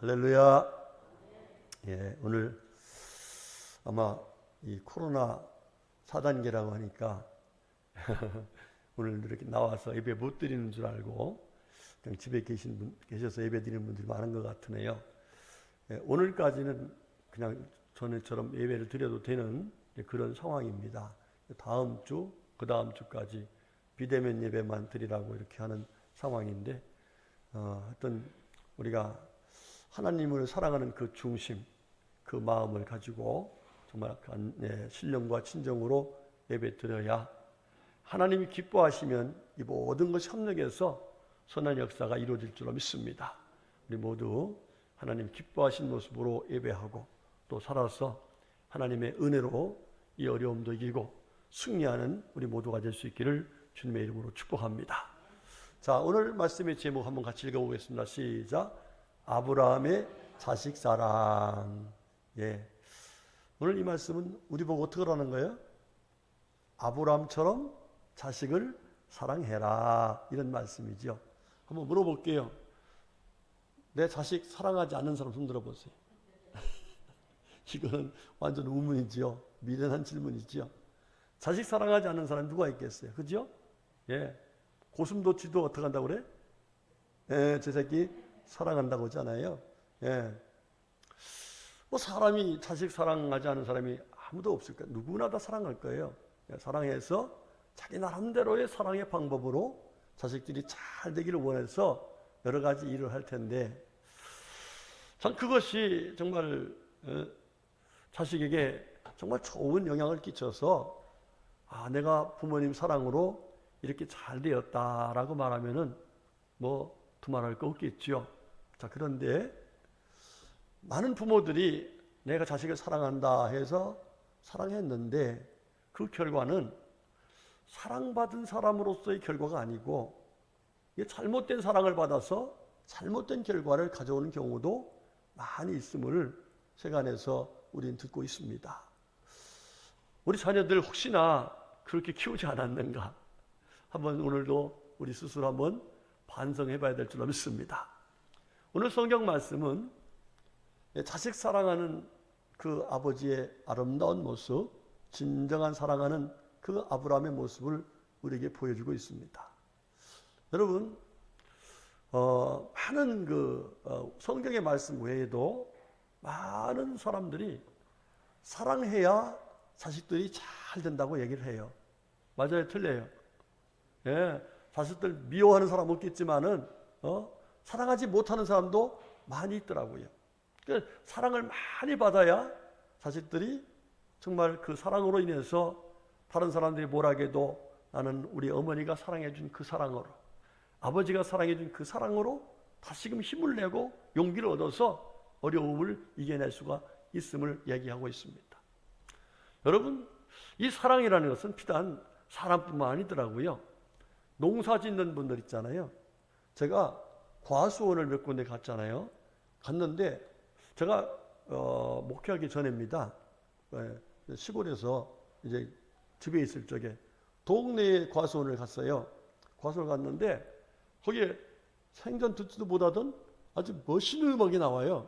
할렐루야. 예, 오늘 아마 이 코로나 4단계라고 하니까 오늘 이렇게 나와서 예배 못 드리는 줄 알고 그냥 집에 계셔서 예배 드리는 분들이 많은 것 같으네요. 예, 오늘까지는 그냥 전에처럼 예배를 드려도 되는 그런 상황입니다. 다음 주, 그 다음 주까지 비대면 예배만 드리라고 이렇게 하는 상황인데, 하여튼 우리가 하나님을 사랑하는 그 중심, 그 마음을 가지고 정말 신령과 친정으로 예배 드려야 하나님이 기뻐하시면 이 모든 것이 협력해서 선한 역사가 이루어질 줄로 믿습니다. 우리 모두 하나님 기뻐하신 모습으로 예배하고 또 살아서 하나님의 은혜로 이 어려움도 이기고 승리하는 우리 모두가 될 수 있기를 주님의 이름으로 축복합니다. 자, 오늘 말씀의 제목 한번 같이 읽어보겠습니다. 시작. 아브라함의 자식 사랑. 예. 오늘 이 말씀은 우리 보고 어떻게 하라는 거예요? 아브라함처럼 자식을 사랑해라, 이런 말씀이죠. 한번 물어볼게요. 내 자식 사랑하지 않는 사람 손 들어보세요. 이거는 완전 우문이지요. 미련한 질문이지요. 자식 사랑하지 않는 사람 누가 있겠어요? 그죠? 예. 고슴도치도 어떻게 한다고 그래? 예, 제 새끼 사랑한다고 하잖아요. 예. 뭐 사람이 자식 사랑하지 않는 사람이 아무도 없을 거예요. 누구나 다 사랑할 거예요. 예, 사랑해서 자기 나름대로의 사랑의 방법으로 자식들이 잘 되기를 원해서 여러 가지 일을 할 텐데, 전 그것이 정말 자식에게 정말 좋은 영향을 끼쳐서 내가 부모님 사랑으로 이렇게 잘 되었다라고 말하면은 뭐 두말할 거 없겠죠. 자, 그런데 많은 부모들이 내가 자식을 사랑한다 해서 사랑했는데 그 결과는 사랑받은 사람으로서의 결과가 아니고 잘못된 사랑을 받아서 잘못된 결과를 가져오는 경우도 많이 있음을 세간에서 우리는 듣고 있습니다. 우리 자녀들 혹시나 그렇게 키우지 않았는가? 한번 오늘도 우리 스스로 한번 반성해 봐야 될 줄 믿습니다. 오늘 성경 말씀은 자식 사랑하는 그 아버지의 아름다운 모습, 진정한 사랑하는 그 아브라함의 모습을 우리에게 보여주고 있습니다. 여러분, 많은 성경의 말씀 외에도 많은 사람들이 사랑해야 자식들이 잘 된다고 얘기를 해요. 맞아요, 틀려요? 예, 자식들 미워하는 사람 없겠지만은 사랑하지 못하는 사람도 많이 있더라고요. 그러니까 사랑을 많이 받아야 자식들이 정말 그 사랑으로 인해서 다른 사람들이 뭐라해도 나는 우리 어머니가 사랑해준 그 사랑으로, 아버지가 사랑해준 그 사랑으로 다시금 힘을 내고 용기를 얻어서 어려움을 이겨낼 수가 있음을 얘기하고 있습니다. 여러분, 이 사랑이라는 것은 비단 사람뿐만 아니더라고요. 농사 짓는 분들 있잖아요. 제가 과수원을 몇 군데 갔잖아요. 갔는데 제가 목회하기 전입니다. 시골에서 이제 집에 있을 적에 동네에 과수원을 갔어요. 과수원을 갔는데 거기에 생전 듣지도 못하던 아주 멋있는 음악이 나와요.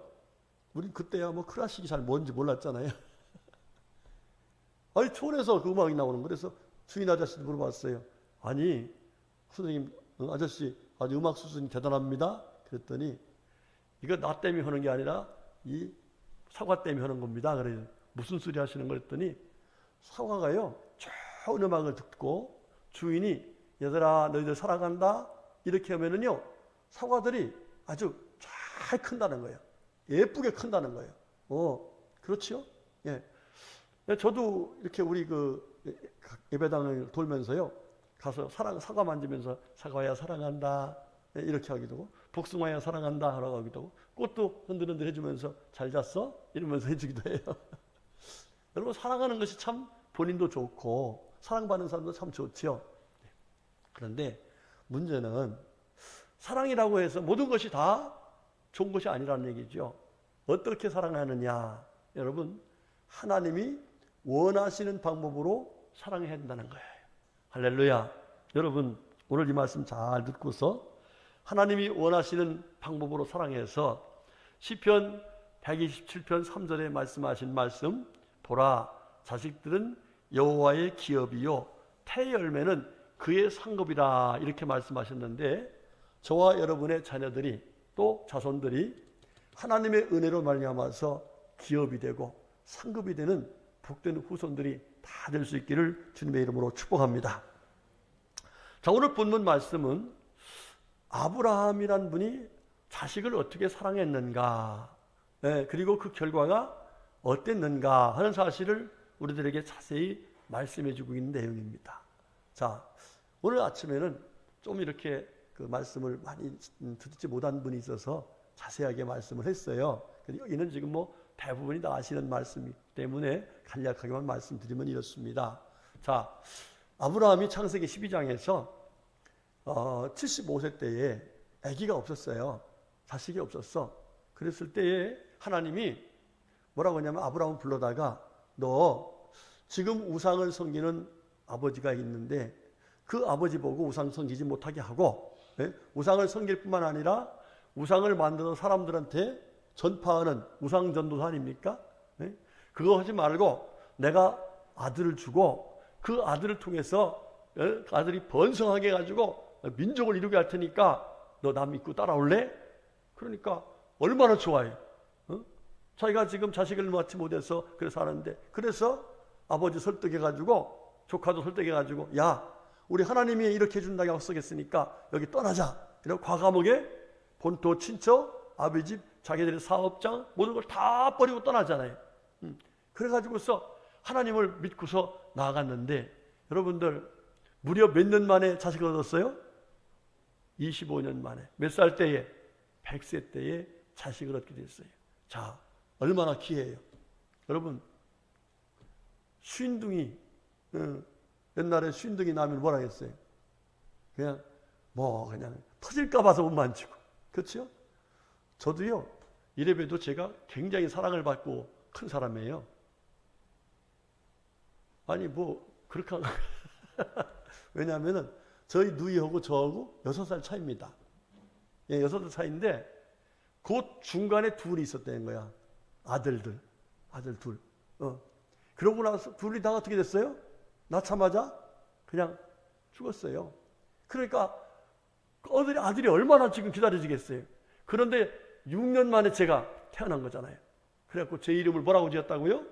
우리 그때야 뭐 클래식이 잘 뭔지 몰랐잖아요. 아니, 촌에서 그 음악이 나오는 거. 그래서 주인 아저씨도 물어봤어요. 아니, 선생님, 아저씨 아주 음악 수준이 대단합니다. 그랬더니 이거 나 때문에 하는 게 아니라 이 사과 때문에 하는 겁니다. 그래서 무슨 소리 하시는 거 했더니 사과가요, 좋은 음악을 듣고 주인이 얘들아 너희들 사랑한다 이렇게 하면은요 사과들이 아주 잘 큰다는 거예요. 예쁘게 큰다는 거예요. 그렇죠? 예. 저도 이렇게 우리 예배당을 돌면서요 가서 사과 만지면서 사과야 사랑한다 이렇게 하기도 하고, 복숭아야 사랑한다 하라고 하기도 하고, 꽃도 흔들흔들 해주면서 잘 잤어? 이러면서 해주기도 해요. 여러분, 사랑하는 것이 참 본인도 좋고 사랑받는 사람도 참 좋죠. 그런데 문제는 사랑이라고 해서 모든 것이 다 좋은 것이 아니라는 얘기죠. 어떻게 사랑하느냐? 여러분, 하나님이 원하시는 방법으로 사랑해야 한다는 거예요. 할렐루야. 여러분, 오늘 이 말씀 잘 듣고서 하나님이 원하시는 방법으로 사랑해서 시편 127편 3절에 말씀하신 말씀, 보라, 자식들은 여호와의 기업이요 태열매는 그의 상급이라, 이렇게 말씀하셨는데, 저와 여러분의 자녀들이 또 자손들이 하나님의 은혜로 말미암아서 기업이 되고 상급이 되는 복된 후손들이 다 될 수 있기를 주님의 이름으로 축복합니다. 자, 오늘 본문 말씀은 아브라함이란 분이 자식을 어떻게 사랑했는가, 그리고 그 결과가 어땠는가 하는 사실을 우리들에게 자세히 말씀해 주고 있는 내용입니다. 자, 오늘 아침에는 좀 이렇게 그 말씀을 많이 듣지 못한 분이 있어서 자세하게 말씀을 했어요. 여기는 지금 뭐 대부분이 다 아시는 말씀이기 때문에 간략하게만 말씀드리면 이렇습니다. 자, 아브라함이 창세기 12장에서 75세 때에 아기가 없었어요. 자식이 없었어. 그랬을 때에 하나님이 뭐라고 하냐면, 아브라함을 불러다가 너 지금 우상을 섬기는 아버지가 있는데 그 아버지 보고 우상 섬기지 못하게 하고, 우상을 섬길 뿐만 아니라 우상을 만들어 사람들한테 전파하는 우상 전도사 아닙니까? 그거 하지 말고 내가 아들을 주고 그 아들을 통해서 아들이 번성하게 해가지고 민족을 이루게 할 테니까 너 나 믿고 따라올래? 그러니까 얼마나 좋아요. 자기가 지금 자식을 낳지 못해서 그래서 하는데, 그래서 아버지 설득해가지고 조카도 설득해가지고, 야, 우리 하나님이 이렇게 해준다고 약속했으니까 여기 떠나자. 그리고 과감하게 본토, 친척, 아버지 집, 자기들의 사업장 모든 걸 다 버리고 떠나잖아요. 그래가지고서 하나님을 믿고서 나아갔는데, 여러분들 무려 몇 년 만에 자식을 얻었어요? 25년 만에. 몇 살 때에? 100세 때에 자식을 얻게 됐어요. 자, 얼마나 귀해요. 여러분, 쉰둥이, 옛날에 쉰둥이 나면 뭐라 했어요? 그냥 터질까 봐서 못 만지고. 그렇죠? 저도요, 이래봬도 제가 굉장히 사랑을 받고 큰 사람이에요. 아니 그렇게 왜냐하면은 저희 누이하고 저하고 6살 차이입니다. 6살 차이인데 그 중간에 둘이 있었다는 거야. 아들 둘. 그러고 나서 둘이 다 어떻게 됐어요? 낳자마자 그냥 죽었어요. 그러니까 아들이 얼마나 지금 기다려지겠어요. 그런데 6년 만에 제가 태어난 거잖아요. 그래갖고 제 이름을 뭐라고 지었다고요?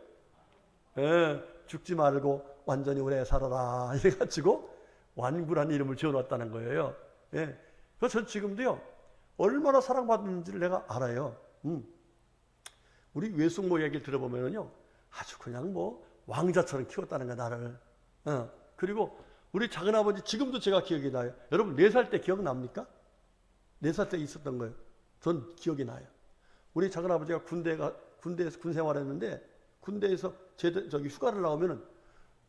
죽지 말고 완전히 오래 살아라 이래가지고 완구라는 이름을 지어놨다는 거예요. 그래서 전 지금도요, 얼마나 사랑받는지를 내가 알아요. 우리 외숙모 얘기를 들어보면요, 아주 그냥 왕자처럼 키웠다는 거야, 나를. 그리고 우리 작은아버지 지금도 제가 기억이 나요. 여러분 4살 때 기억납니까? 4살 때 있었던 거예요. 전 기억이 나요. 우리 작은아버지가 군대에서 군 생활했는데, 군대에서 저기 휴가를 나오면은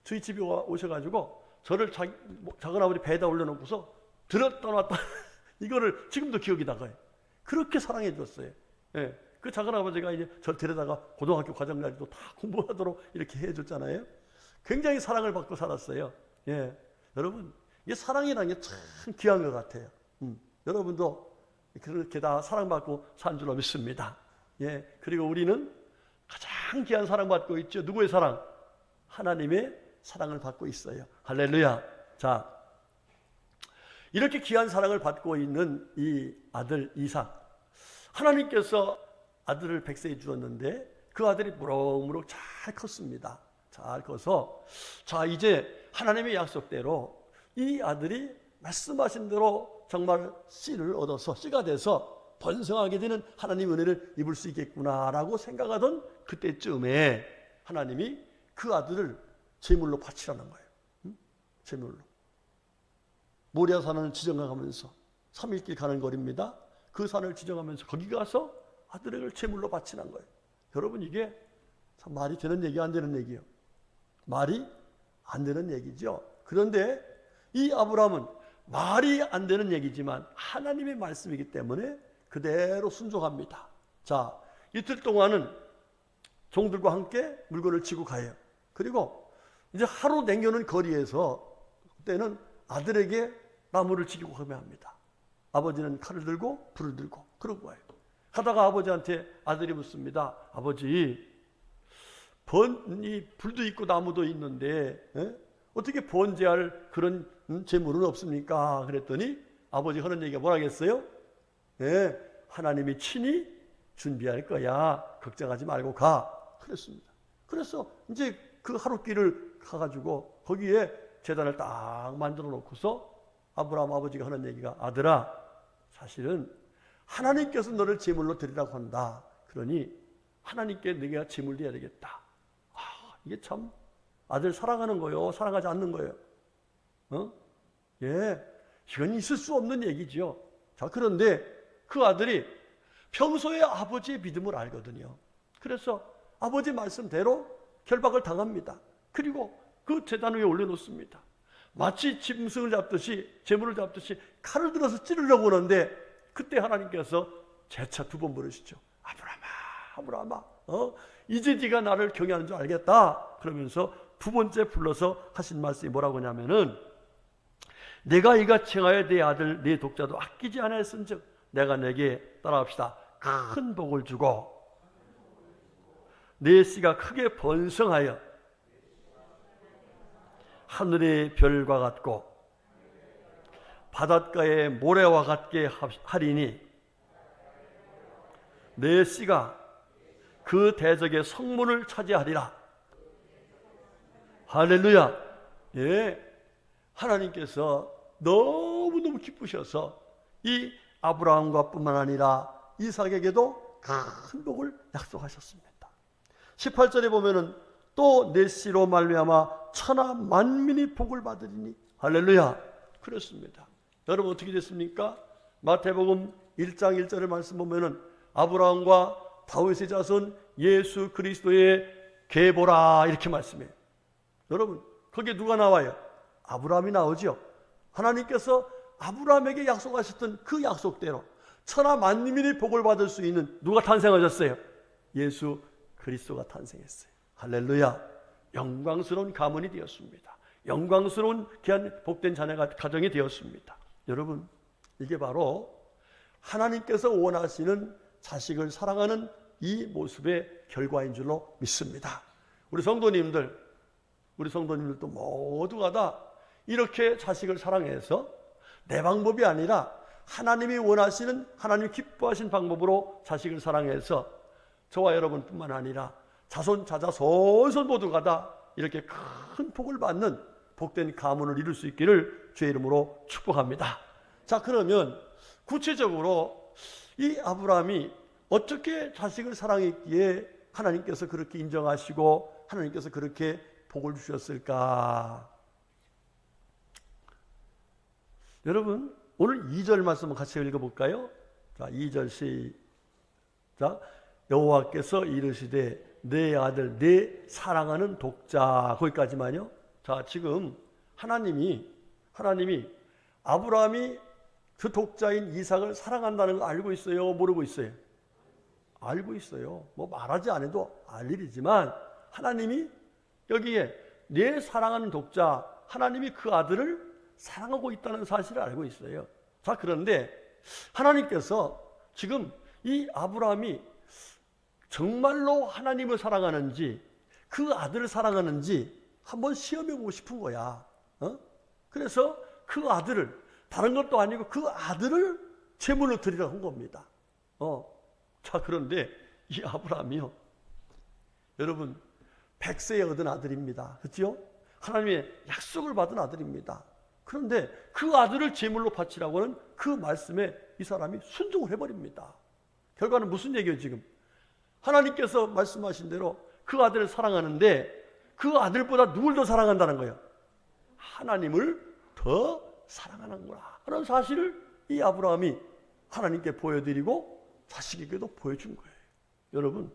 저희 집에 오셔가지고 저를 작은아버지 배에다 올려놓고서 들었다 놨다 이거를 지금도 기억이 나가요. 그렇게 사랑해 줬어요. 그 작은아버지가 이제 저를 데려다가 고등학교 과정까지도 다 공부하도록 이렇게 해줬잖아요. 굉장히 사랑을 받고 살았어요. 여러분, 이 사랑이라는 게 참 귀한 것 같아요. 여러분도 그렇게 다 사랑받고 산 줄로 믿습니다. 그리고 우리는 가장 귀한 사랑받고 있죠. 누구의 사랑? 하나님의 사랑을 받고 있어요. 할렐루야. 자, 이렇게 귀한 사랑을 받고 있는 이 아들 이삭, 하나님께서 아들을 100세에 주었는데 그 아들이 무럭무럭 잘 컸습니다. 잘 커서, 자, 이제 하나님의 약속대로 이 아들이 말씀하신 대로 정말 씨를 얻어서 씨가 돼서 번성하게 되는 하나님 은혜를 입을 수 있겠구나라고 생각하던 그때쯤에 하나님이 그 아들을 제물로 바치라는 거예요. 제물로. 모리아산을 지정하면서 3일길 가는 거리입니다. 그 산을 지정하면서 거기 가서 아들을 제물로 바치는 거예요. 여러분, 이게 참 말이 되는 얘기 안 되는 얘기예요. 말이 안 되는 얘기죠. 그런데 이 아브라함은 말이 안 되는 얘기지만 하나님의 말씀이기 때문에 그대로 순종합니다. 자, 이틀 동안은 종들과 함께 물건을 지고 가요. 그리고 이제 하루 남겨놓은 거리에서 그때는 아들에게 나무를 지키고 가면 합니다. 아버지는 칼을 들고 불을 들고 그러고 와요. 가다가 아버지한테 아들이 묻습니다. 아버지, 이 불도 있고 나무도 있는데 어떻게 번제할 그런 재물은 없습니까? 그랬더니 아버지 하는 얘기가 뭐라겠어요? 하나님이 친히 준비할 거야. 걱정하지 말고 가. 그랬습니다. 그래서 이제 그 하룻길을 가가지고 거기에 제단을 딱 만들어 놓고서 아브라함 아버지가 하는 얘기가, 아들아, 사실은 하나님께서 너를 제물로 드리라고 한다. 그러니 하나님께 네가 제물 드려야 되겠다. 이게 참 아들 사랑하는 거요, 사랑하지 않는 거예요. 이건 있을 수 없는 얘기죠. 자, 그런데 그 아들이 평소에 아버지의 믿음을 알거든요. 그래서 아버지 말씀대로 결박을 당합니다. 그리고 그 제단 위에 올려놓습니다. 마치 짐승을 잡듯이, 제물을 잡듯이 칼을 들어서 찌르려고 하는데 그때 하나님께서 재차 두 번 부르시죠. 아브라함아, 이제 네가 나를 경외하는 줄 알겠다. 그러면서 두 번째 불러서 하신 말씀이 뭐라고 하냐면은, 내가 이같이 행하여 내 아들 내 독자도 아끼지 아니하였은즉 내가 내게 따라합시다. 큰 복을 주고 내 씨가 크게 번성하여 하늘의 별과 같고 바닷가의 모래와 같게 하리니 내 씨가 그 대적의 성문을 차지하리라. 할렐루야. 하나님께서 너무너무 기쁘셔서 이 아브라함과 뿐만 아니라 이삭에게도 큰 복을 약속하셨습니다. 18절에 보면은 또 내 씨로 말미암아 천하 만민이 복을 받으리니. 할렐루야. 그렇습니다. 여러분 어떻게 됐습니까? 마태복음 1장 1절의 말씀 보면은 아브라함과 다윗의 자손 예수 그리스도의 계보라 이렇게 말씀해요. 여러분 거기에 누가 나와요? 아브라함이 나오죠. 하나님께서 아브라함에게 약속하셨던 그 약속대로 천하 만민이 복을 받을 수 있는 누가 탄생하셨어요? 예수 그리스도가 탄생했어요. 할렐루야. 영광스러운 가문이 되었습니다. 영광스러운 귀한 복된 자녀가 가정이 되었습니다. 여러분 이게 바로 하나님께서 원하시는 자식을 사랑하는 이 모습의 결과인 줄로 믿습니다. 우리 성도님들도 모두가 다 이렇게 자식을 사랑해서 내 방법이 아니라 하나님이 원하시는, 하나님이 기뻐하신 방법으로 자식을 사랑해서 저와 여러분뿐만 아니라 자손 자자손손 모두가 다 이렇게 큰 복을 받는 복된 가문을 이룰 수 있기를 주의 이름으로 축복합니다. 자, 그러면 구체적으로 이 아브라함이 어떻게 자식을 사랑했기에 하나님께서 그렇게 인정하시고 하나님께서 그렇게 복을 주셨을까? 여러분 오늘 2절 말씀을 같이 읽어볼까요? 자, 2절 시작. 여호와께서 이르시되 내 아들 내 사랑하는 독자. 거기까지만요. 자, 지금 하나님이 아브라함이 그 독자인 이삭을 사랑한다는 거 알고 있어요? 모르고 있어요? 알고 있어요. 뭐 말하지 않아도 알 일이지만 하나님이 여기에 내 사랑하는 독자, 하나님이 그 아들을 사랑하고 있다는 사실을 알고 있어요. 자, 그런데 하나님께서 지금 이 아브라함이 정말로 하나님을 사랑하는지 그 아들을 사랑하는지 한번 시험해보고 싶은 거야. 그래서 그 아들을, 다른 것도 아니고 그 아들을 제물로 드리라고 한 겁니다. 자, 그런데 이 아브라함이요, 여러분 100세에 얻은 아들입니다. 그렇죠? 하나님의 약속을 받은 아들입니다. 그런데 그 아들을 제물로 바치라고 하는 그 말씀에 이 사람이 순종을 해버립니다. 결과는 무슨 얘기예요? 지금 하나님께서 말씀하신 대로 그 아들을 사랑하는데 그 아들보다 누굴 더 사랑한다는 거예요? 하나님을 더 사랑하는구나 하는 사실을 이 아브라함이 하나님께 보여드리고 자식에게도 보여준 거예요. 여러분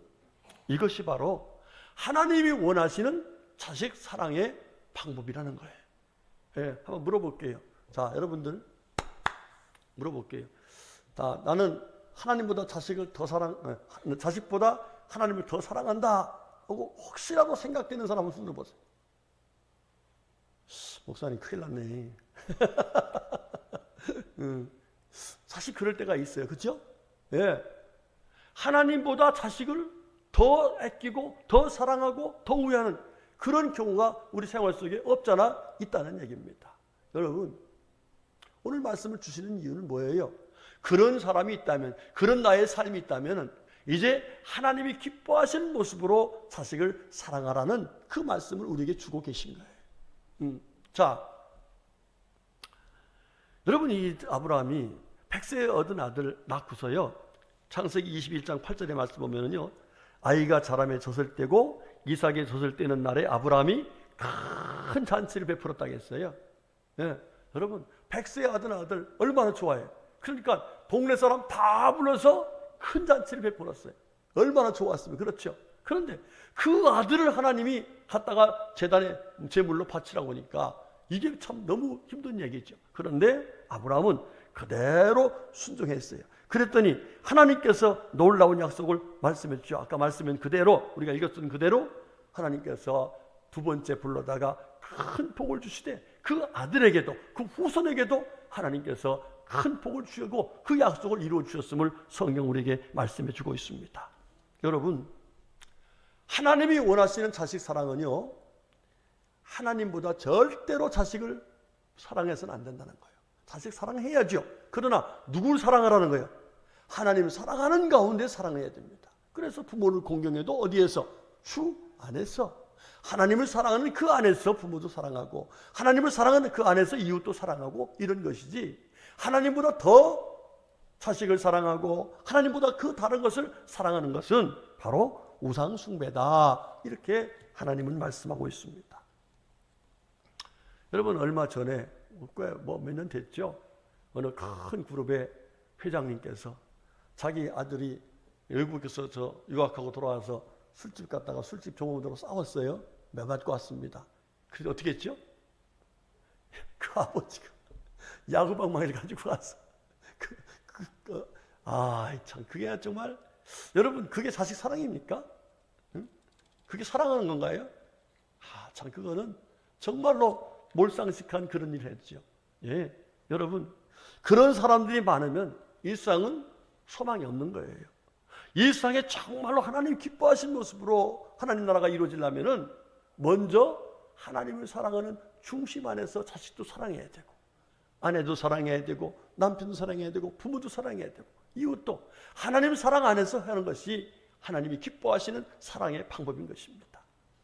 이것이 바로 하나님이 원하시는 자식 사랑의 방법이라는 거예요. 한번 물어볼게요. 자, 여러분들 물어볼게요. 자, 나는 하나님보다 자식을 더 자식보다 하나님을 더 사랑한다 하고 혹시라도 생각되는 사람은 손 들어보세요. 목사님 큰일 났네. 사실 그럴 때가 있어요. 그렇죠? 예. 하나님보다 자식을 더 아끼고 더 사랑하고 더 우애하는 그런 경우가 우리 생활 속에 없잖아 있다는 얘기입니다. 여러분, 오늘 말씀을 주시는 이유는 뭐예요? 그런 사람이 있다면, 그런 나의 삶이 있다면 이제 하나님이 기뻐하시는 모습으로 자식을 사랑하라는 그 말씀을 우리에게 주고 계신 거예요. 자, 여러분, 이 아브라함이 100세에 얻은 아들 낳고서요, 창세기 21장 8절의 말씀 보면은요, 아이가 자라매 젖을 떼고 이삭이 젖을 떼는 날에 아브라함이 큰 잔치를 베풀었다고 했어요. 예, 여러분, 100세에 얻은 아들 얼마나 좋아해요. 그러니까 동네 사람 다 불러서 큰 잔치를 베풀었어요. 얼마나 좋았으면. 그렇죠. 그런데 그 아들을 하나님이 갖다가 제단에 제물로 바치라고 하니까 이게 참 너무 힘든 얘기죠. 그런데 아브라함은 그대로 순종했어요. 그랬더니 하나님께서 놀라운 약속을 말씀해 주죠. 아까 말씀은 그대로, 우리가 읽었던 그대로 하나님께서 두 번째 불러다가 큰 복을 주시되 그 아들에게도, 그 후손에게도 하나님께서 큰 복을 주시고 그 약속을 이루어 주셨음을 성경 우리에게 말씀해 주고 있습니다. 여러분, 하나님이 원하시는 자식 사랑은요, 하나님보다 절대로 자식을 사랑해서는 안 된다는 거예요. 자식 사랑해야죠. 그러나 누굴 사랑하라는 거예요? 하나님 사랑하는 가운데 사랑해야 됩니다. 그래서 부모를 공경해도 어디에서? 주 안에서. 하나님을 사랑하는 그 안에서 부모도 사랑하고, 하나님을 사랑하는 그 안에서 이웃도 사랑하고, 이런 것이지, 하나님보다 더 자식을 사랑하고 하나님보다 그 다른 것을 사랑하는 것은 바로 우상 숭배다, 이렇게 하나님은 말씀하고 있습니다. 여러분, 얼마 전에 몇 년 됐죠? 어느 큰 그룹의 회장님께서 자기 아들이 외국에서 유학하고 돌아와서 술집 갔다가 술집 종업원들하고 싸웠어요. 매맞고 왔습니다. 그래서 어떻게 했죠? 그 아버지가 야구방망이를 가지고 와서 참, 그게 정말, 여러분, 그게 자식 사랑입니까? 응? 그게 사랑하는 건가요? 참, 그거는 정말로 몰상식한 그런 일을 했죠. 예, 여러분, 그런 사람들이 많으면 일상은 소망이 없는 거예요. 일상에 정말로 하나님 기뻐하신 모습으로 하나님 나라가 이루어지려면은 먼저 하나님을 사랑하는 중심 안에서 자식도 사랑해야 되고, 아내도 사랑해야 되고, 남편도 사랑해야 되고, 부모도 사랑해야 되고, 이웃도 하나님 사랑 안에서 하는 것이 하나님이 기뻐하시는 사랑의 방법인 것입니다.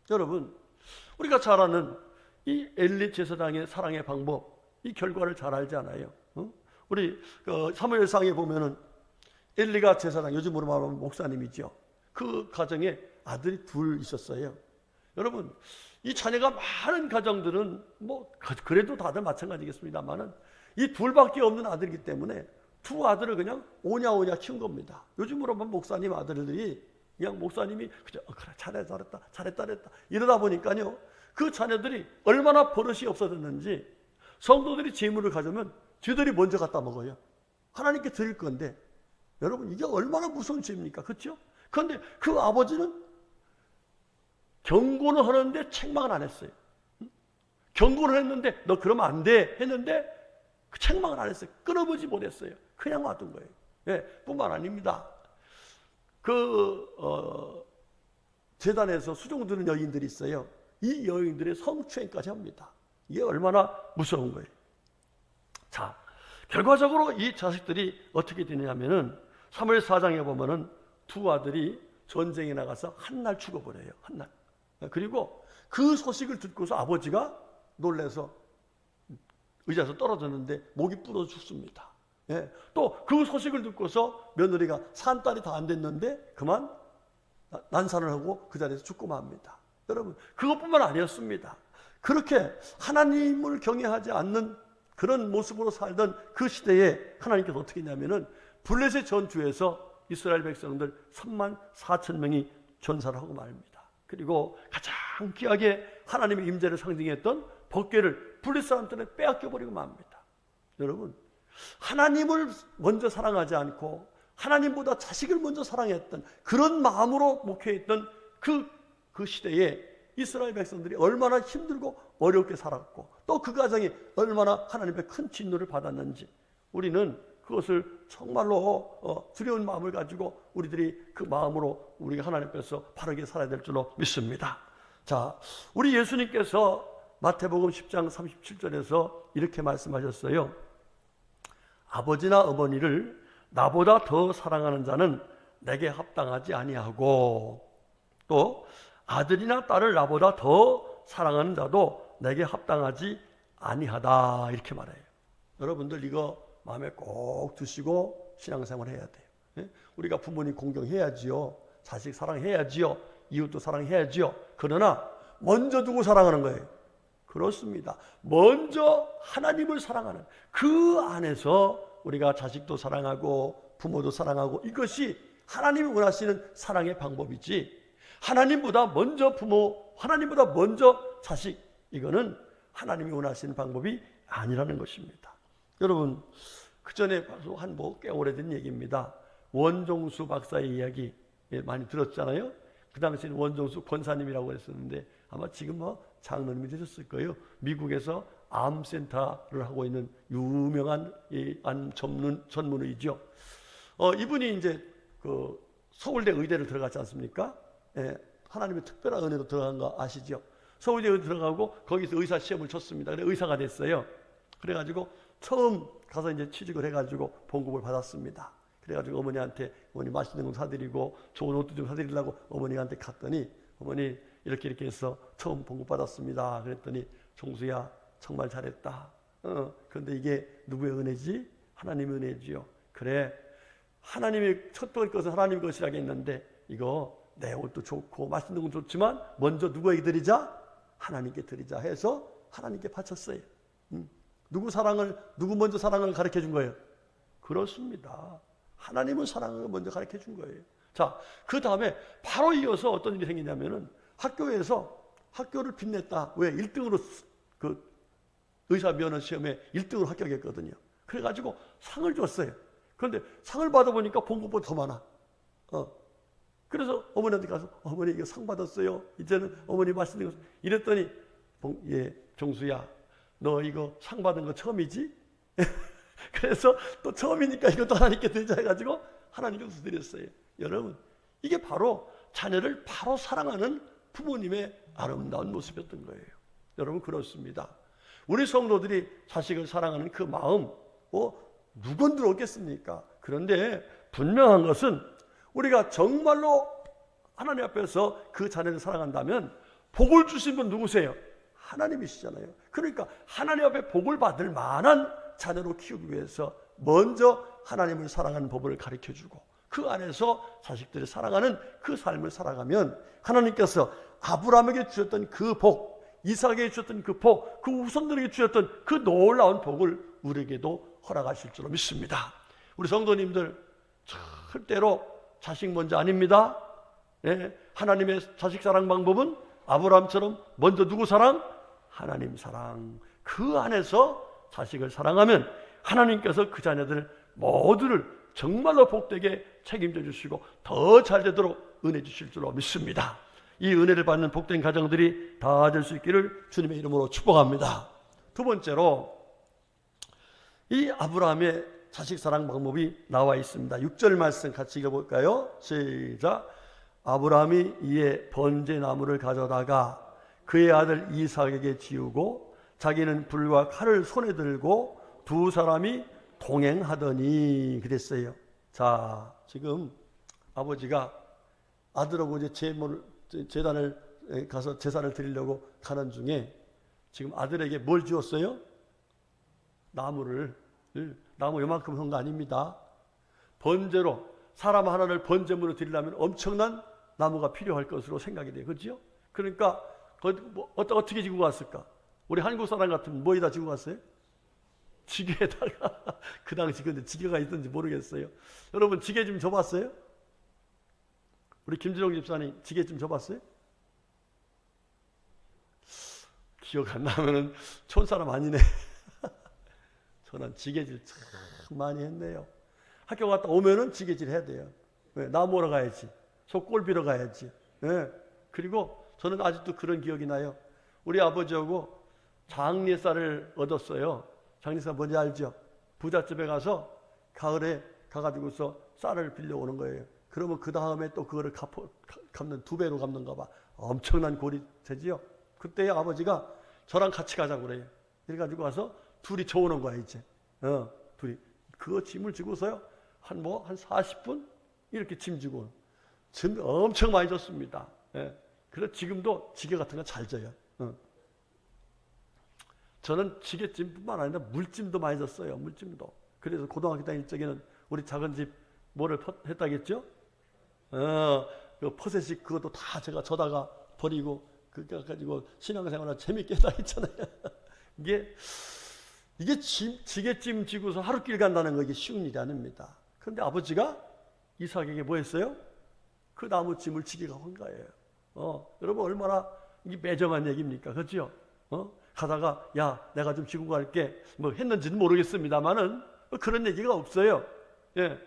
여러분, 우리가 잘 아는 이 엘리 제사장의 사랑의 방법, 이 결과를 잘 알잖아요. 우리 사무엘상에 보면은 엘리가 제사장, 요즘으로 말하면 목사님이죠. 그 가정에 아들이 둘 있었어요. 여러분, 이 자녀가 많은 가정들은 그래도 다들 마찬가지겠습니다만은 이 둘밖에 없는 아들이기 때문에 두 아들을 그냥 오냐오냐 키운 겁니다. 요즘으로 보면 목사님 아들들이 그냥 목사님이 그래 잘했다 이러다 보니까요, 그 자녀들이 얼마나 버릇이 없어졌는지 성도들이 재물을 가져오면 쥐들이 먼저 갖다 먹어요. 하나님께 드릴 건데, 여러분, 이게 얼마나 무서운 죄입니까? 그렇죠? 그런데 그 아버지는 경고는 하는데 책망은 안 했어요. 경고를 했는데 너 그러면 안 돼 했는데 그 책망을 안 했어요. 끊어보지 못했어요. 그냥 놔둔 거예요. 예, 뿐만 아닙니다. 재단에서 수종 드는 여인들이 있어요. 이 여인들의 성추행까지 합니다. 이게 얼마나 무서운 거예요. 자, 결과적으로 이 자식들이 어떻게 되냐면은 사무엘 4장에 보면은 두 아들이 전쟁에 나가서 한 날 죽어버려요. 한 날. 그리고 그 소식을 듣고서 아버지가 놀라서 의자에서 떨어졌는데 목이 부러져 죽습니다. 예. 또 그 소식을 듣고서 며느리가 산딸이 다 안 됐는데 그만 난산을 하고 그 자리에서 죽고 맙니다. 여러분, 그것뿐만 아니었습니다. 그렇게 하나님을 경외하지 않는 그런 모습으로 살던 그 시대에 하나님께서 어떻게 했냐면은 블레셋 전투에서 이스라엘 백성들 34,000명이 전사를 하고 말입니다. 그리고 가장 귀하게 하나님의 임재를 상징했던 법궤를 블레셋 사람들에 빼앗겨버리고 맙니다. 여러분, 하나님을 먼저 사랑하지 않고 하나님보다 자식을 먼저 사랑했던 그런 마음으로 목회했던 그 시대에 이스라엘 백성들이 얼마나 힘들고 어렵게 살았고 또 그 가정이 얼마나 하나님의 큰 진노를 받았는지 우리는 그것을 정말로 두려운 마음을 가지고 우리들이 그 마음으로 우리가 하나님 앞에서 바르게 살아야 될 줄로 믿습니다. 자, 우리 예수님께서 마태복음 10장 37절에서 이렇게 말씀하셨어요. 아버지나 어머니를 나보다 더 사랑하는 자는 내게 합당하지 아니하고, 또 아들이나 딸을 나보다 더 사랑하는 자도 내게 합당하지 아니하다, 이렇게 말해요. 여러분들 이거 마음에 꼭 두시고 신앙생활 해야 돼요. 예? 우리가 부모님 공경해야지요. 자식 사랑해야지요. 이웃도 사랑해야지요. 그러나 먼저 누구 사랑하는 거예요? 그렇습니다. 먼저 하나님을 사랑하는 그 안에서 우리가 자식도 사랑하고 부모도 사랑하고, 이것이 하나님이 원하시는 사랑의 방법이지, 하나님보다 먼저 부모, 하나님보다 먼저 자식, 이거는 하나님이 원하시는 방법이 아니라는 것입니다. 여러분, 그 전에 한 꽤 오래된 얘기입니다. 원종수 박사의 이야기 많이 들었잖아요. 그 당시에는 원종수 권사님이라고 했었는데 아마 지금 장로님이 되셨을 거예요. 미국에서 암센터를 하고 있는 유명한 암 전문의죠. 이분이 이제 그 서울대 의대를 들어갔지 않습니까? 하나님의 특별한 은혜로 들어간 거 아시죠? 서울대 의대 들어가고 거기서 의사 시험을 쳤습니다. 그래 의사가 됐어요. 그래가지고 처음 가서 이제 취직을 해가지고 봉급을 받았습니다. 그래가지고 어머니한테 어머니 맛있는 거 사드리고 좋은 옷도 좀 사드리려고 어머니한테 갔더니, 어머니 이렇게 해서 처음 봉급 받았습니다. 그랬더니 종수야 정말 잘했다. 그런데 이게 누구의 은혜지? 하나님의 은혜지요. 그래, 하나님의 첫 번째 것은 하나님의 것이라고 했는데, 이거 내 옷도 좋고 맛있는 건 좋지만 먼저 누구에게 드리자? 하나님께 드리자 해서 하나님께 바쳤어요. 누구 먼저 사랑을 가르쳐 준 거예요? 그렇습니다. 하나님은 사랑을 먼저 가르쳐 준 거예요. 자, 그 다음에 바로 이어서 어떤 일이 생기냐면은 학교에서 학교를 빛냈다. 왜? 1등으로 그 의사 면허 시험에 1등으로 합격했거든요. 그래가지고 상을 줬어요. 그런데 상을 받아보니까 봉급보다 더 많아. 그래서 어머니한테 가서 어머니 이거 상 받았어요. 이제는 어머니 맛있는 거. 이랬더니 종수야 너 이거 상 받은 거 처음이지? 그래서 또 처음이니까 이것도 하나님께 드리자 해가지고 하나님께 드렸어요. 여러분, 이게 바로 자녀를 바로 사랑하는 부모님의 아름다운 모습이었던 거예요. 여러분, 그렇습니다. 우리 성도들이 자식을 사랑하는 그 마음 누군들 없겠습니까? 그런데 분명한 것은 우리가 정말로 하나님 앞에서 그 자녀를 사랑한다면 복을 주신 분 누구세요? 하나님이시잖아요. 그러니까 하나님 앞에 복을 받을 만한 자녀로 키우기 위해서 먼저 하나님을 사랑하는 법을 가르쳐주고 그 안에서 자식들을 사랑하는 그 삶을 살아가면 하나님께서 아브라함에게 주셨던 그 복, 이삭에게 주셨던 그 복, 그 후손들에게 주셨던 그 놀라운 복을 우리에게도 허락하실 줄로 믿습니다. 우리 성도님들 절대로 자식 먼저 아닙니다. 하나님의 자식 사랑 방법은 아브라함처럼 먼저 누구 사랑? 하나님 사랑. 그 안에서 자식을 사랑하면 하나님께서 그 자녀들 모두를 정말로 복되게 책임져 주시고 더 잘 되도록 은혜 주실 줄로 믿습니다. 이 은혜를 받는 복된 가정들이 다 될 수 있기를 주님의 이름으로 축복합니다. 두 번째로 이 아브라함의 자식 사랑 방법이 나와 있습니다. 6절 말씀 같이 읽어볼까요? 시작. 아브라함이 이에 번제나무를 가져다가 그의 아들 이삭에게 지우고 자기는 불과 칼을 손에 들고 두 사람이 동행하더니 그랬어요. 자, 지금 아버지가 아들하고 이제 제단을 가서 제사를 드리려고 가는 중에 지금 아들에게 뭘 주었어요? 나무 요만큼 한 거 아닙니다. 번제로 사람 하나를 번제물로 드리려면 엄청난 나무가 필요할 것으로 생각이 돼요. 그렇죠? 그러니까 어떻게 지고 갔을까? 우리 한국 사람 같으면 뭐에다 지고 갔어요? 지게에다가. 그 당시 근데 지게가 있던지 모르겠어요. 여러분 지게 좀 줘봤어요? 우리 김진영 집사님 지게 좀 줘봤어요? 기억 안 나면은 촌사람 아니네. 저는 지게질 참 많이 했네요. 학교 갔다 오면은 지게질 해야 돼요. 나무 보러 가야지. 소골 비러 가야지. 그리고 저는 아직도 그런 기억이 나요. 우리 아버지하고 장례살을 얻었어요. 장례살 뭔지 알죠? 부잣집에 가서 가을에 가가지고서 쌀을 빌려오는 거예요. 그러면 그 다음에 또 그거를 갚는 2배로 갚는가 봐. 엄청난 꼴이 되지요. 그때 아버지가 저랑 같이 가자고 그래요. 이래가지고 가서 둘이 저오는 거야 이제. 둘이 그거 짐을 지고서요 한 40분 이렇게 짐 지고 짐 엄청 많이 졌습니다. 예. 그래서 지금도 지게 같은 거 잘 져요. 저는 지게짐뿐만 아니라 물짐도 많이 졌어요. 물짐도. 그래서 고등학교 다닐 적에는 우리 작은 집 뭐를 했다겠죠? 그 퍼세식 그것도 다 제가 저다가 버리고 그거 가지고 신앙생활을 재밌게 했다 했잖아요. 이게 지게짐 지고서 하루길 간다는 거 이게 쉬운 일이 아닙니다. 그런데 아버지가 이삭에게 뭐 했어요? 그 나무 짐을 지게 간 거예요. 여러분 얼마나 이게 매정한 얘기입니까? 그렇죠? 가다가 야 내가 좀 지고 갈게 뭐 했는지는 모르겠습니다만은 그런 얘기가 없어요. 예.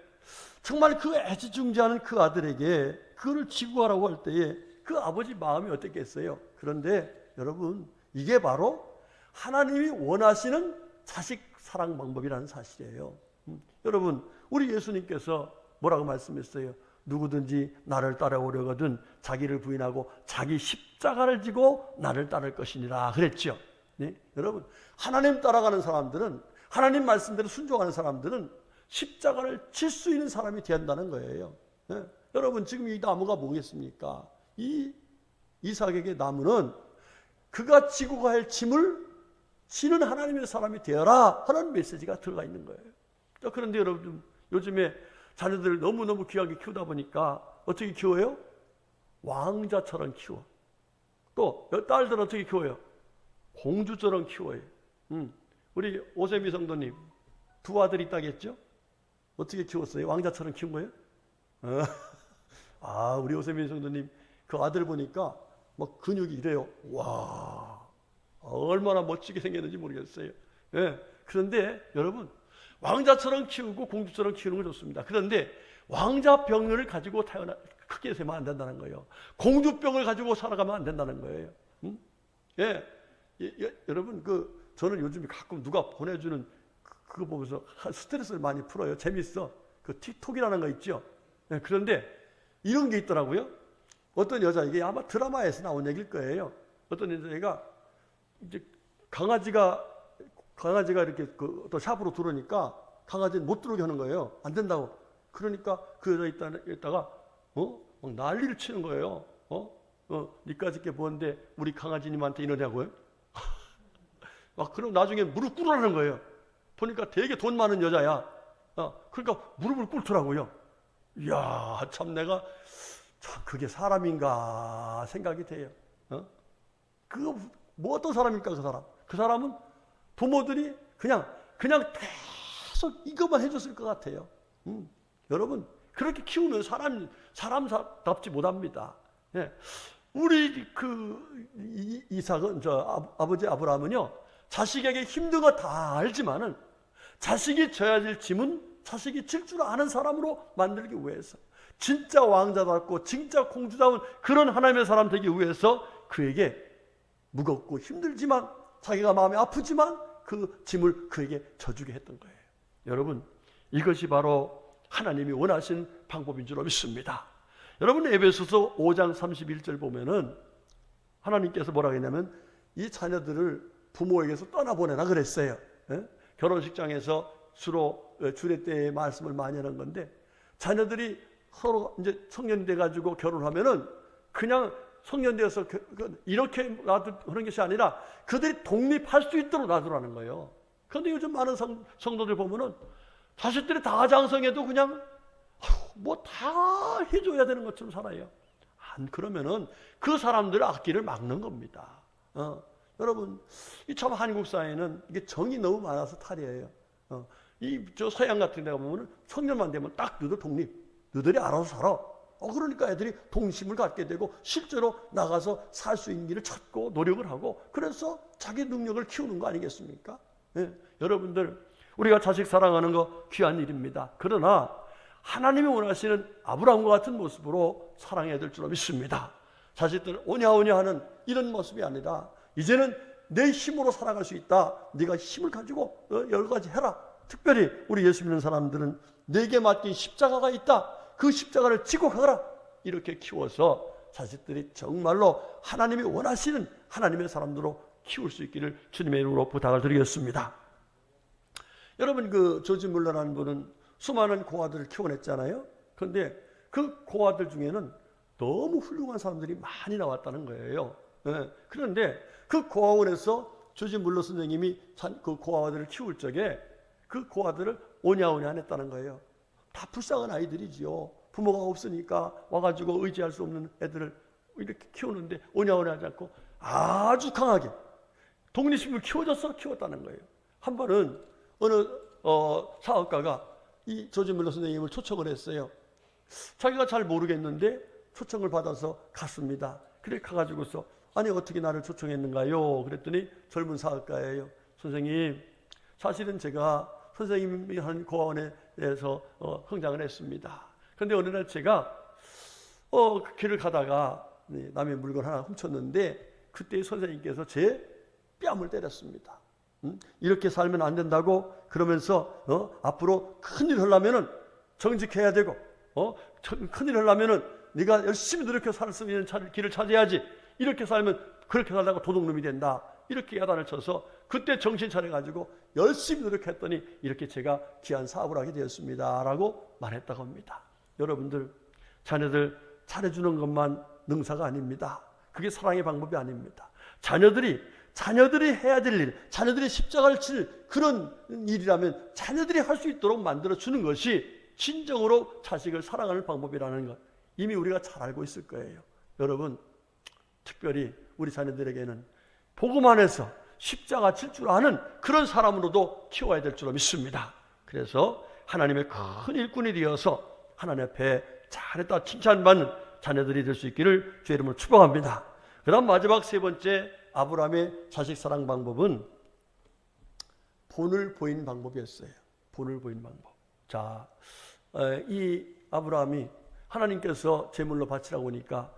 정말 그 애지중지하는 그 아들에게 그거를 지고 가라고 할 때에 그 아버지 마음이 어땠겠어요? 그런데 여러분 이게 바로 하나님이 원하시는 자식 사랑 방법이라는 사실이에요. 여러분 우리 예수님께서 뭐라고 말씀했어요? 누구든지 나를 따라오려거든 자기를 부인하고 자기 십자가를 지고 나를 따를 것이니라 그랬죠. 네? 여러분 하나님 따라가는 사람들은 하나님 말씀대로 순종하는 사람들은 십자가를 칠 수 있는 사람이 된다는 거예요. 네? 여러분 지금 이 나무가 뭐겠습니까? 이 이삭에게 나무는 그가 지고 갈 짐을 지는 하나님의 사람이 되어라 하는 메시지가 들어가 있는 거예요. 그런데 여러분 요즘에 자녀들을 너무너무 귀하게 키우다 보니까 어떻게 키워요? 왕자처럼 키워. 또 딸들은 어떻게 키워요? 공주처럼 키워요. 우리 오세미 성도님 2 아들 있다겠죠? 어떻게 키웠어요? 왕자처럼 키운 거예요? 우리 오세미 성도님 그 아들 보니까 막 근육이 이래요. 와, 얼마나 멋지게 생겼는지 모르겠어요. 예. 그런데 여러분 왕자처럼 키우고 공주처럼 키우는 건 좋습니다. 그런데 왕자병을 가지고 크게 되면 안 된다는 거예요. 공주병을 가지고 살아가면 안 된다는 거예요. 예. 여러분 저는 요즘에 가끔 누가 보내주는 그거 보면서 스트레스를 많이 풀어요. 재밌어. 그 틱톡이라는 거 있죠. 예. 그런데 이런 게 있더라고요. 어떤 여자, 이게 아마 드라마에서 나온 얘기일 거예요. 어떤 여자가 이제 강아지가 이렇게 또 샵으로 들어오니까 강아지는 못 들어오게 하는 거예요. 안 된다고. 그러니까 그 여자 있다가 막 난리를 치는 거예요. 니까지 게 뭔데 우리 강아지님한테 이러냐고요? 막 그럼 나중에 무릎 꿇으라는 거예요. 보니까 되게 돈 많은 여자야. 그러니까 무릎을 꿇더라고요. 이야, 참 내가 참 그게 사람인가 생각이 돼요. 그거 뭐 어떤 사람일까 그 사람? 그 사람은 부모들이 그냥 계속 이것만 해줬을 것 같아요. 여러분 그렇게 키우면 사람답지 못합니다. 예. 우리 이삭은 아버지 아브라함은요 자식에게 힘든 거 다 알지만은 자식이 져야 될 짐은 자식이 질 줄 아는 사람으로 만들기 위해서 진짜 왕자답고 진짜 공주다운 그런 하나님의 사람 되기 위해서 그에게 무겁고 힘들지만 자기가 마음이 아프지만 그 짐을 그에게 져주게 했던 거예요. 여러분 이것이 바로 하나님이 원하신 방법인 줄 믿습니다. 여러분 에베소서 5장 31절 보면은 하나님께서 뭐라고 했냐면 이 자녀들을 부모에게서 떠나보내라 그랬어요. 예? 결혼식장에서 주로 주례 때의 말씀을 많이 하는 건데 자녀들이 서로 이제 성년이 돼가지고 결혼하면은 그냥 성년되어서 이렇게 놔두는 것이 아니라 그들이 독립할 수 있도록 놔두라는 거예요. 그런데 요즘 많은 성도들 보면은 자식들이 다 장성해도 그냥 뭐 다 해줘야 되는 것처럼 살아요. 안 그러면은 그 사람들의 앞길을 막는 겁니다. 여러분, 이 참 한국 사회는 이게 정이 너무 많아서 탈이에요. 저 서양 같은 데 보면은 성년만 되면 딱 너희들 독립, 너희들이 알아서 살아. 그러니까 애들이 동심을 갖게 되고 실제로 나가서 살 수 있는 길을 찾고 노력을 하고 그래서 자기 능력을 키우는 거 아니겠습니까? 예, 여러분들 우리가 자식 사랑하는 거 귀한 일입니다. 그러나 하나님이 원하시는 아브라함과 같은 모습으로 사랑해야 될 줄 믿습니다. 자식들 오냐오냐 하는 이런 모습이 아니라 이제는 내 힘으로 살아갈 수 있다. 네가 힘을 가지고 여러 가지 해라. 특별히 우리 예수 믿는 사람들은 내게 맡긴 십자가가 있다. 그 십자가를 지고 가라. 이렇게 키워서 자식들이 정말로 하나님이 원하시는 하나님의 사람들로 키울 수 있기를 주님의 이름으로 부탁을 드리겠습니다. 여러분, 그 조지 물러라는 분은 수많은 고아들을 키워냈잖아요. 그런데 그 고아들 중에는 너무 훌륭한 사람들이 많이 나왔다는 거예요. 그런데 그 고아원에서 조지 물러 선생님이 그 고아들을 키울 적에 그 고아들을 오냐오냐 안 했다는 거예요. 다 불쌍한 아이들이지요. 부모가 없으니까 와가지고 의지할 수 없는 애들을 이렇게 키우는데 오냐오냐 하지 않고 아주 강하게 독립심을 키웠다는 거예요. 한 번은 어느 사업가가 이 조지 물러 선생님을 초청을 했어요. 자기가 잘 모르겠는데 초청을 받아서 갔습니다. 그래 가가지고서 아니 어떻게 나를 초청했는가요? 그랬더니 젊은 사업가예요. 선생님, 사실은 제가 선생님이 한 고아원에서 흥장을 했습니다. 그런데 어느 날 제가 그 길을 가다가 남의 물건 하나 훔쳤는데 그때 선생님께서 제 뺨을 때렸습니다. 이렇게 살면 안 된다고 그러면서 앞으로 큰일 하려면은 정직해야 되고 큰일 하려면은 네가 열심히 노력해서 살 수 있는 길을 찾아야지. 이렇게 살면 그렇게 살다가 도둑놈이 된다. 이렇게 야단을 쳐서 그때 정신 차려가지고 열심히 노력했더니 이렇게 제가 귀한 사업을 하게 되었습니다. 라고 말했다고 합니다. 여러분들, 자녀들 잘해주는 것만 능사가 아닙니다. 그게 사랑의 방법이 아닙니다. 자녀들이 해야 될 일, 자녀들이 십자가를 칠 그런 일이라면 자녀들이 할 수 있도록 만들어주는 것이 진정으로 자식을 사랑하는 방법이라는 것 이미 우리가 잘 알고 있을 거예요. 여러분, 특별히 우리 자녀들에게는 복음 안에서 십자가 칠 줄 아는 그런 사람으로도 키워야 될 줄로 믿습니다. 그래서 하나님의 큰 일꾼이 되어서 하나님 앞에 잘했다 칭찬받는 자녀들이 될 수 있기를 주의 이름으로 축복합니다. 그 다음 마지막 세 번째 아브라함의 자식 사랑 방법은 본을 보이는 방법이었어요. 본을 보이는 방법. 자, 이 아브라함이 하나님께서 제물로 바치라고 하니까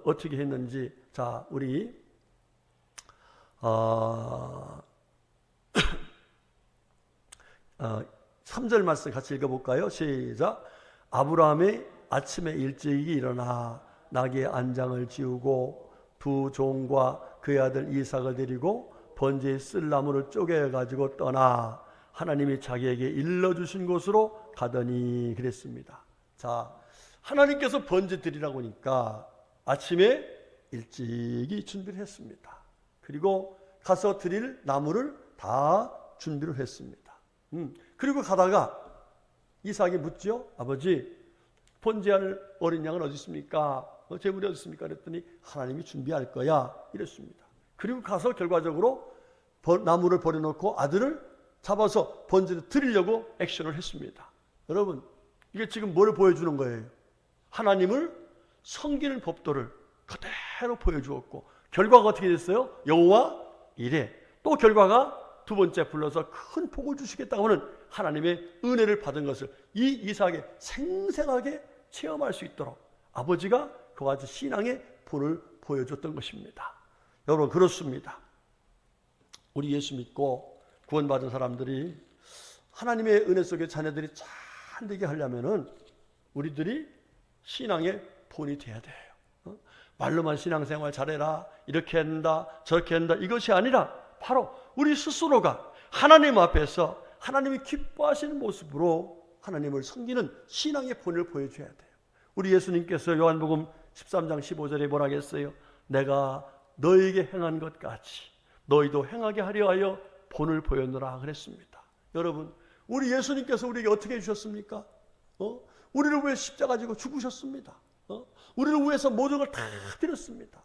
어떻게 했는지, 자, 우리 3절 말씀 같이 읽어볼까요? 시작. 아브라함이 아침에 일찍이 일어나 나귀의 안장을 지우고 두 종과 그의 아들 이삭을 데리고 번제의 쓸나무를 쪼개가지고 떠나 하나님이 자기에게 일러주신 곳으로 가더니 그랬습니다. 자, 하나님께서 번제 드리라고 하니까 아침에 일찍이 준비를 했습니다. 그리고 가서 드릴 나무를 다 준비를 했습니다. 그리고 가다가 이삭이 묻죠. 아버지, 번제할 어린 양은 어디 있습니까? 제물이 어디 있습니까? 그랬더니 하나님이 준비할 거야 이랬습니다. 그리고 가서 결과적으로 나무를 버려놓고 아들을 잡아서 번제를 드리려고 액션을 했습니다. 여러분, 이게 지금 뭘 보여주는 거예요? 하나님을 섬기는 법도를 그대로 보여주었고 결과가 어떻게 됐어요? 여호와 이래. 또 결과가 두 번째 불러서 큰 복을 주시겠다고 하는 하나님의 은혜를 받은 것을 이 이삭에 생생하게 체험할 수 있도록 아버지가 그와 같이 신앙의 본을 보여줬던 것입니다. 여러분, 그렇습니다. 우리 예수 믿고 구원받은 사람들이 하나님의 은혜 속에 자녀들이 잘 되게 하려면은 우리들이 신앙의 본이 돼야 돼요. 말로만 신앙생활 잘해라, 이렇게 한다, 저렇게 한다, 이것이 아니라 바로 우리 스스로가 하나님 앞에서 하나님이 기뻐하시는 모습으로 하나님을 섬기는 신앙의 본을 보여줘야 돼요. 우리 예수님께서 요한복음 13장 15절에 뭐라 하겠어요? 내가 너에게 행한 것 같이 너희도 행하게 하려 하여 본을 보였노라 그랬습니다. 여러분, 우리 예수님께서 우리에게 어떻게 해주셨습니까? 우리를 위해 십자가 지고 죽으셨습니다. 우리를 위해서 모든 걸 다 드렸습니다.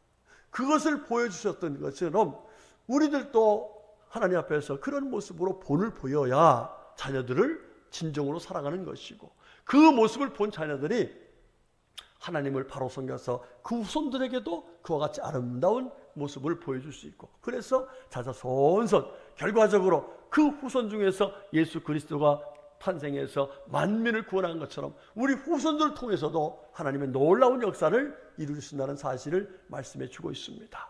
그것을 보여주셨던 것처럼 우리들도 하나님 앞에서 그런 모습으로 본을 보여야 자녀들을 진정으로 사랑하는 것이고 그 모습을 본 자녀들이 하나님을 바로 섬겨서 그 후손들에게도 그와 같이 아름다운 모습을 보여줄 수 있고 그래서 자자손손 결과적으로 그 후손 중에서 예수 그리스도가 탄생해서 만민을 구원한 것처럼 우리 후손들을 통해서도 하나님의 놀라운 역사를 이루신다는 사실을 말씀해 주고 있습니다.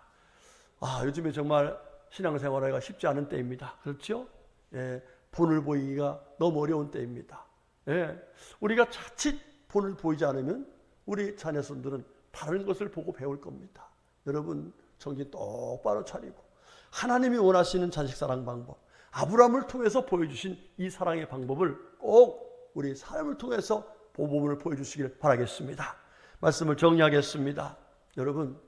요즘에 정말 신앙생활하기가 쉽지 않은 때입니다. 그렇죠? 예, 본을 보이기가 너무 어려운 때입니다. 예, 우리가 자칫 본을 보이지 않으면 우리 자녀손들은 다른 것을 보고 배울 겁니다. 여러분 정신 똑바로 차리고 하나님이 원하시는 자식 사랑 방법, 아브라함을 통해서 보여주신 이 사랑의 방법을 꼭 우리 삶을 통해서 보복을 보여주시길 바라겠습니다. 말씀을 정리하겠습니다. 여러분,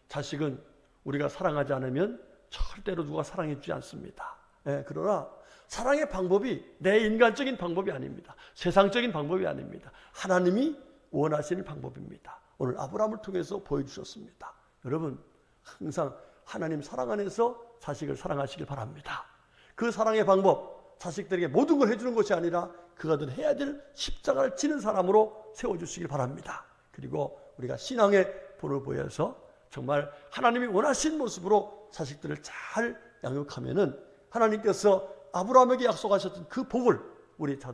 자식은 우리가 사랑하지 않으면 절대로 누가 사랑해 주지 않습니다. 그러나 사랑의 방법이 내 인간적인 방법이 아닙니다. 세상적인 방법이 아닙니다. 하나님이 원하시는 방법입니다. 오늘 아브라함을 통해서 보여주셨습니다. 여러분, 항상 하나님 사랑 안에서 자식을 사랑하시길 바랍니다. 그 사랑의 방법, 자식들에게 모든 걸 해주는 것이 아니라 그가 늘 해야 될 십자가를 지는 사람으로 세워주시길 바랍니다. 그리고 우리가 신앙의 본을 보여서 정말 하나님이 원하신 모습으로 자식들을 잘 양육하면은 하나님께서 아브라함에게 약속하셨던 그 복을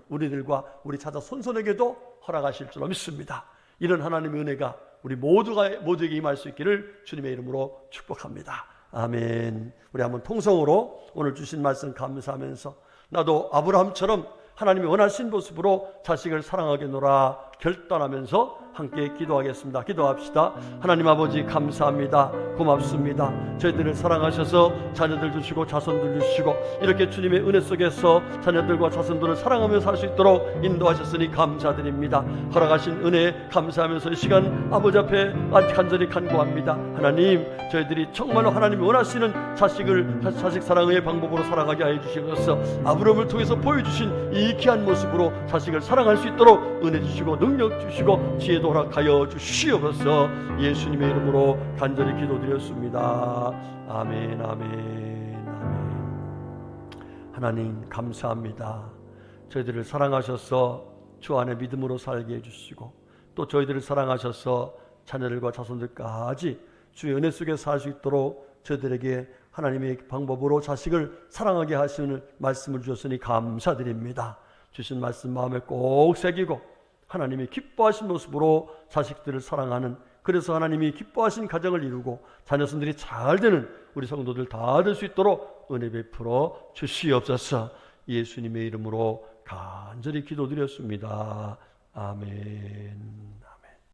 우리들과 우리 자녀 손손에게도 허락하실 줄로 믿습니다. 이런 하나님의 은혜가 우리 모두에게 임할 수 있기를 주님의 이름으로 축복합니다. 아멘. 우리 한번 통성으로 오늘 주신 말씀 감사하면서 나도 아브라함처럼 하나님이 원하신 모습으로 자식을 사랑하겠노라 결단하면서 함께 기도하겠습니다. 기도합시다. 하나님 아버지 감사합니다. 고맙습니다. 저희들을 사랑하셔서 자녀들 주시고 자손들 주시고 이렇게 주님의 은혜 속에서 자녀들과 자손들을 사랑하며 살 수 있도록 인도하셨으니 감사드립니다. 허락하신 은혜 감사하면서 이 시간 아버지 앞에 간절히 간구합니다. 하나님, 저희들이 정말로 하나님이 원하시는 자식 사랑의 방법으로 살아가게 하여 주시옵소서. 아브라함을 통해서 보여주신 이 귀한 모습으로 자식을 사랑할 수 있도록 은혜 주시고 능력 주시고 지혜도 허락하여 주시옵소서. 예수님의 이름으로 간절히 기도드렸습니다. 아멘, 아멘, 아멘. 하나님 감사합니다. 저희들을 사랑하셔서 주 안에 믿음으로 살게 해주시고 또 저희들을 사랑하셔서 자녀들과 자손들까지 주의 은혜 속에 살 수 있도록 저희들에게 하나님의 방법으로 자식을 사랑하게 하시는 말씀을 주셨으니 감사드립니다. 주신 말씀 마음에 꼭 새기고 하나님이 기뻐하신 모습으로 자식들을 사랑하는, 그래서 하나님이 기뻐하신 가정을 이루고 자녀손들이 잘 되는 우리 성도들 다 될 수 있도록 은혜 베풀어 주시옵소서. 예수님의 이름으로 간절히 기도드렸습니다. 아멘.